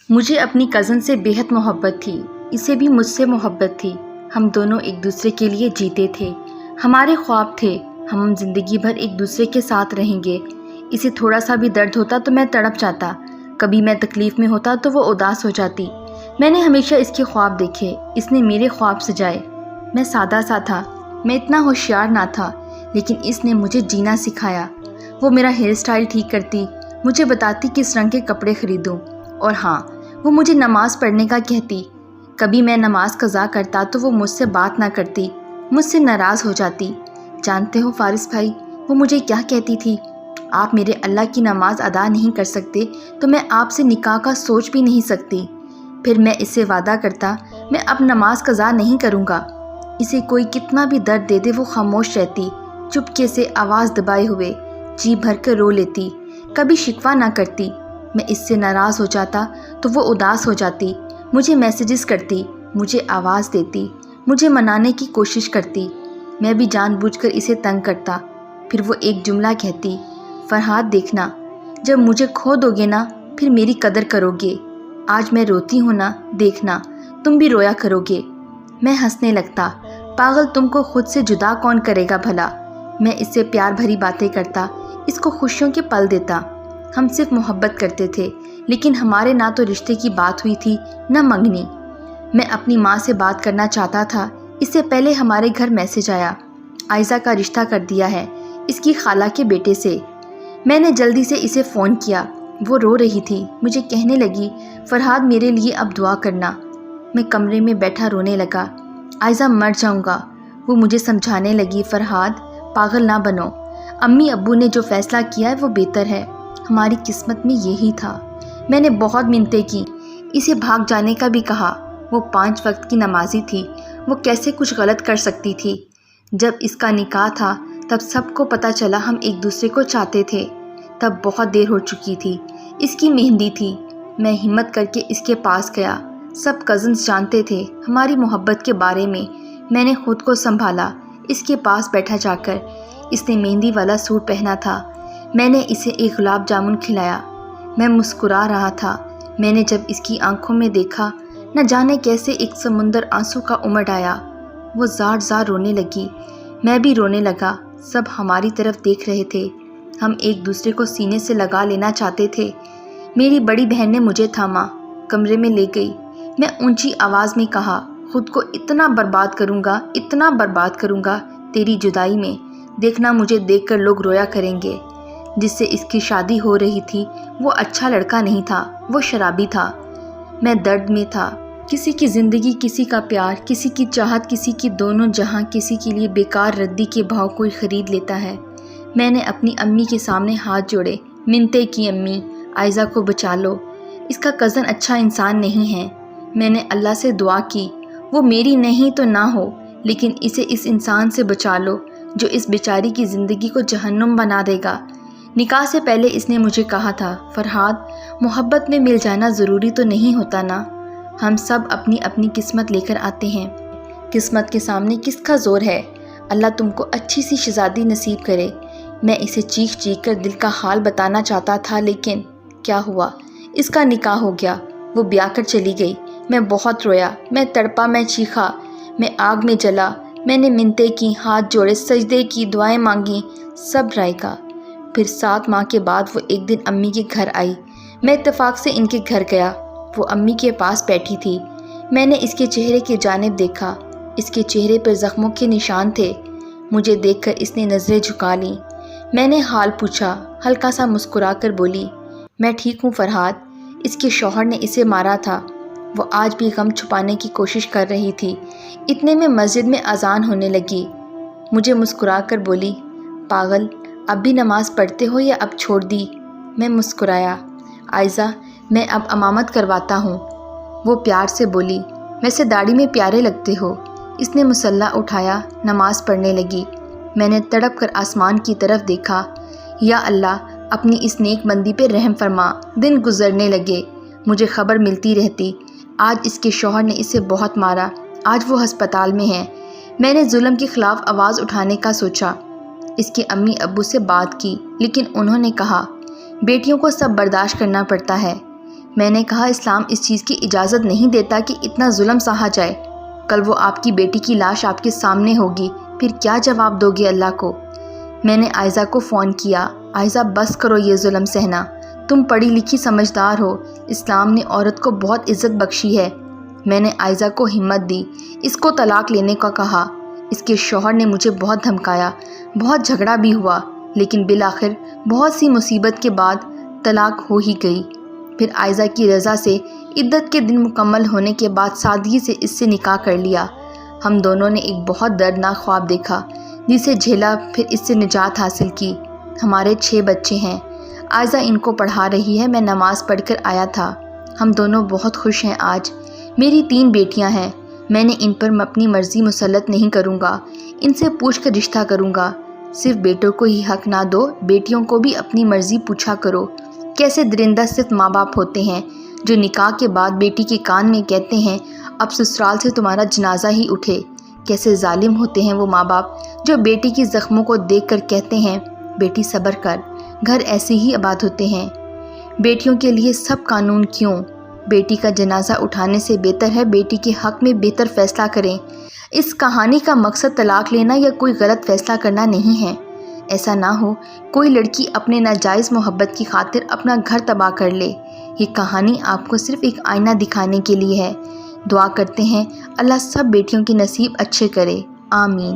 مجھے اپنی کزن سے بےحد محبت تھی، اسے بھی مجھ سے محبت تھی۔ ہم دونوں ایک دوسرے کے لیے جیتے تھے، ہمارے خواب تھے، ہم زندگی بھر ایک دوسرے کے ساتھ رہیں گے۔ اسے تھوڑا سا بھی درد ہوتا تو میں تڑپ جاتا، کبھی میں تکلیف میں ہوتا تو وہ اداس ہو جاتی۔ میں نے ہمیشہ اس کے خواب دیکھے، اس نے میرے خواب سجائے۔ میں سادہ سا تھا، میں اتنا ہوشیار نہ تھا، لیکن اس نے مجھے جینا سکھایا۔ وہ میرا ہیئر سٹائل ٹھیک کرتی، مجھے بتاتی کس رنگ کے کپڑے خریدوں، اور ہاں، وہ مجھے نماز پڑھنے کا کہتی۔ کبھی میں نماز قضا کرتا تو وہ مجھ سے بات نہ کرتی، مجھ سے ناراض ہو جاتی۔ جانتے ہو فارس بھائی، وہ مجھے کیا کہتی تھی؟ آپ میرے اللہ کی نماز ادا نہیں کر سکتے تو میں آپ سے نکاح کا سوچ بھی نہیں سکتی۔ پھر میں اس سے وعدہ کرتا، میں اب نماز قضا نہیں کروں گا۔ اسے کوئی کتنا بھی درد دے دے وہ خاموش رہتی، چپکے سے آواز دبائے ہوئے جی بھر کر رو لیتی، کبھی شکوہ نہ کرتی۔ میں اس سے ناراض ہو جاتا تو وہ اداس ہو جاتی، مجھے میسیجز کرتی، مجھے آواز دیتی، مجھے منانے کی کوشش کرتی۔ میں بھی جان بوجھ کر اسے تنگ کرتا۔ پھر وہ ایک جملہ کہتی، فرحاد دیکھنا، جب مجھے کھو دو گے نا پھر میری قدر کرو گے۔ آج میں روتی ہوں نا، دیکھنا تم بھی رویا کرو گے۔ میں ہنسنے لگتا، پاگل تم کو خود سے جدا کون کرے گا بھلا۔ میں اس سے پیار بھری باتیں کرتا، اس کو خوشیوں کے پل دیتا۔ ہم صرف محبت کرتے تھے، لیکن ہمارے نہ تو رشتے کی بات ہوئی تھی نہ منگنی۔ میں اپنی ماں سے بات کرنا چاہتا تھا، اس سے پہلے ہمارے گھر میسج آیا، عائزہ کا رشتہ کر دیا ہے اس کی خالہ کے بیٹے سے۔ میں نے جلدی سے اسے فون کیا، وہ رو رہی تھی، مجھے کہنے لگی فرحاد میرے لیے اب دعا کرنا۔ میں کمرے میں بیٹھا رونے لگا، عائزہ مر جاؤں گا۔ وہ مجھے سمجھانے لگی، فرحاد پاگل نہ بنو، امی ابو نے جو فیصلہ کیا ہے وہ بہتر ہے، ہماری قسمت میں یہی تھا۔ میں نے بہت منتیں کی، اسے بھاگ جانے کا بھی کہا، وہ 5 وقت کی نمازی تھی، وہ کیسے کچھ غلط کر سکتی تھی؟ جب اس کا نکاح تھا تب سب کو پتہ چلا ہم ایک دوسرے کو چاہتے تھے، تب بہت دیر ہو چکی تھی، اس کی مہندی تھی۔ میں ہمت کر کے اس کے پاس گیا، سب کزنز جانتے تھے ہماری محبت کے بارے میں۔ میں نے خود کو سنبھالا، اس کے پاس بیٹھا جا کر۔ اس نے مہندی والا سوٹ پہنا تھا، میں نے اسے ایک گلاب جامن کھلایا۔ میں مسکرا رہا تھا، میں نے جب اس کی آنکھوں میں دیکھا، نہ جانے کیسے ایک سمندر آنسو کا امڈ آیا۔ وہ زار زار رونے لگی، میں بھی رونے لگا، سب ہماری طرف دیکھ رہے تھے، ہم ایک دوسرے کو سینے سے لگا لینا چاہتے تھے۔ میری بڑی بہن نے مجھے تھاما، کمرے میں لے گئی۔ میں اونچی آواز میں کہا، خود کو اتنا برباد کروں گا، اتنا برباد کروں گا تیری جدائی میں، دیکھنا مجھے دیکھ کر لوگ رویا کریں گے۔ جس سے اس کی شادی ہو رہی تھی وہ اچھا لڑکا نہیں تھا، وہ شرابی تھا۔ میں درد میں تھا، کسی کی زندگی، کسی کا پیار، کسی کی چاہت، کسی کی دونوں جہاں، کسی کے لیے بیکار ردی کے بھاؤ کوئی خرید لیتا ہے۔ میں نے اپنی امی کے سامنے ہاتھ جوڑے، منتیں کی، امی عائزہ کو بچا لو، اس کا کزن اچھا انسان نہیں ہے۔ میں نے اللہ سے دعا کی، وہ میری نہیں تو نہ ہو، لیکن اسے اس انسان سے بچا لو جو اس بیچاری کی زندگی کو جہنم بنا دے گا۔ نکاح سے پہلے اس نے مجھے کہا تھا، فرحاد محبت میں مل جانا ضروری تو نہیں ہوتا نا، ہم سب اپنی اپنی قسمت لے کر آتے ہیں، قسمت کے سامنے کس کا زور ہے، اللہ تم کو اچھی سی شہزادی نصیب کرے۔ میں اسے چیخ چیخ کر دل کا حال بتانا چاہتا تھا، لیکن کیا ہوا، اس کا نکاح ہو گیا، وہ بیاہ کر چلی گئی۔ میں بہت رویا، میں تڑپا، میں چیخا، میں آگ میں جلا، میں نے منتیں کی، ہاتھ جوڑے، سجدے کی، دعائیں مانگیں، سب رائے گا۔ پھر 7 ماہ کے بعد وہ ایک دن امی کے گھر آئی، میں اتفاق سے ان کے گھر گیا، وہ امی کے پاس بیٹھی تھی۔ میں نے اس کے چہرے کی جانب دیکھا، اس کے چہرے پر زخموں کے نشان تھے۔ مجھے دیکھ کر اس نے نظریں جھکا لیں۔ میں نے حال پوچھا، ہلکا سا مسکرا کر بولی، میں ٹھیک ہوں فرحاد، اس کے شوہر نے اسے مارا تھا۔ وہ آج بھی غم چھپانے کی کوشش کر رہی تھی۔ اتنے میں مسجد میں اذان ہونے لگی، مجھے مسکرا کر بولی، پاگل اب بھی نماز پڑھتے ہو یا اب چھوڑ دی؟ میں مسکرایا، عائزہ میں اب امامت کرواتا ہوں۔ وہ پیار سے بولی، ویسے داڑھی میں پیارے لگتے ہو۔ اس نے مصلی اٹھایا، نماز پڑھنے لگی۔ میں نے تڑپ کر آسمان کی طرف دیکھا، یا اللہ اپنی اس نیک بندی پہ رحم فرما۔ دن گزرنے لگے، مجھے خبر ملتی رہتی، آج اس کے شوہر نے اسے بہت مارا، آج وہ ہسپتال میں ہے۔ میں نے ظلم کے خلاف آواز اٹھانے کا سوچا، اس کے امی ابو سے بات کی، لیکن انہوں نے کہا بیٹیوں کو سب برداشت کرنا پڑتا ہے، میں نے کہا اسلام اس چیز کی اجازت نہیں دیتا کہ اتنا ظلم سہا جائے۔ کل وہ آپ کی بیٹی کی لاش آپ کے سامنے ہوگی، پھر کیا جواب دو گے اللہ کو؟ میں نے عائزہ کو فون کیا۔ عائزہ بس کرو یہ ظلم سہنا، تم پڑھی لکھی سمجھدار ہو، اسلام نے عورت کو بہت عزت بخشی ہے۔ میں نے عائزہ کو ہمت دی، اس کو طلاق لینے کا کہا۔ اس کے شوہر نے مجھے بہت دھمکایا، بہت جھگڑا بھی ہوا، لیکن بالآخر بہت سی مصیبت کے بعد طلاق ہو ہی گئی۔ پھر عائزہ کی رضا سے عدت کے دن مکمل ہونے کے بعد سادگی سے اس سے نکاح کر لیا۔ ہم دونوں نے ایک بہت دردناک خواب دیکھا، جسے جھیلا، پھر اس سے نجات حاصل کی۔ ہمارے 6 بچے ہیں، عائزہ ان کو پڑھا رہی ہے، میں نماز پڑھ کر آیا تھا۔ ہم دونوں بہت خوش ہیں آج۔ میری 3 بیٹیاں ہیں، میں نے ان پر اپنی مرضی مسلط نہیں کروں گا، ان سے پوچھ کر رشتہ کروں گا۔ صرف بیٹوں کو ہی حق نہ دو، بیٹیوں کو بھی اپنی مرضی پوچھا کرو۔ کیسے درندہ صرف ماں باپ ہوتے ہیں جو نکاح کے بعد بیٹی کے کان میں کہتے ہیں اب سسرال سے تمہارا جنازہ ہی اٹھے۔ کیسے ظالم ہوتے ہیں وہ ماں باپ جو بیٹی کی زخموں کو دیکھ کر کہتے ہیں بیٹی صبر کر، گھر ایسے ہی آباد ہوتے ہیں۔ بیٹیوں کے لیے سب قانون کیوں؟ بیٹی کا جنازہ اٹھانے سے بہتر ہے بیٹی کے حق میں بہتر فیصلہ کریں۔ اس کہانی کا مقصد طلاق لینا یا کوئی غلط فیصلہ کرنا نہیں ہے۔ ایسا نہ ہو کوئی لڑکی اپنے ناجائز محبت کی خاطر اپنا گھر تباہ کر لے۔ یہ کہانی آپ کو صرف ایک آئینہ دکھانے کے لیے ہے۔ دعا کرتے ہیں اللہ سب بیٹیوں کے نصیب اچھے کرے، آمین۔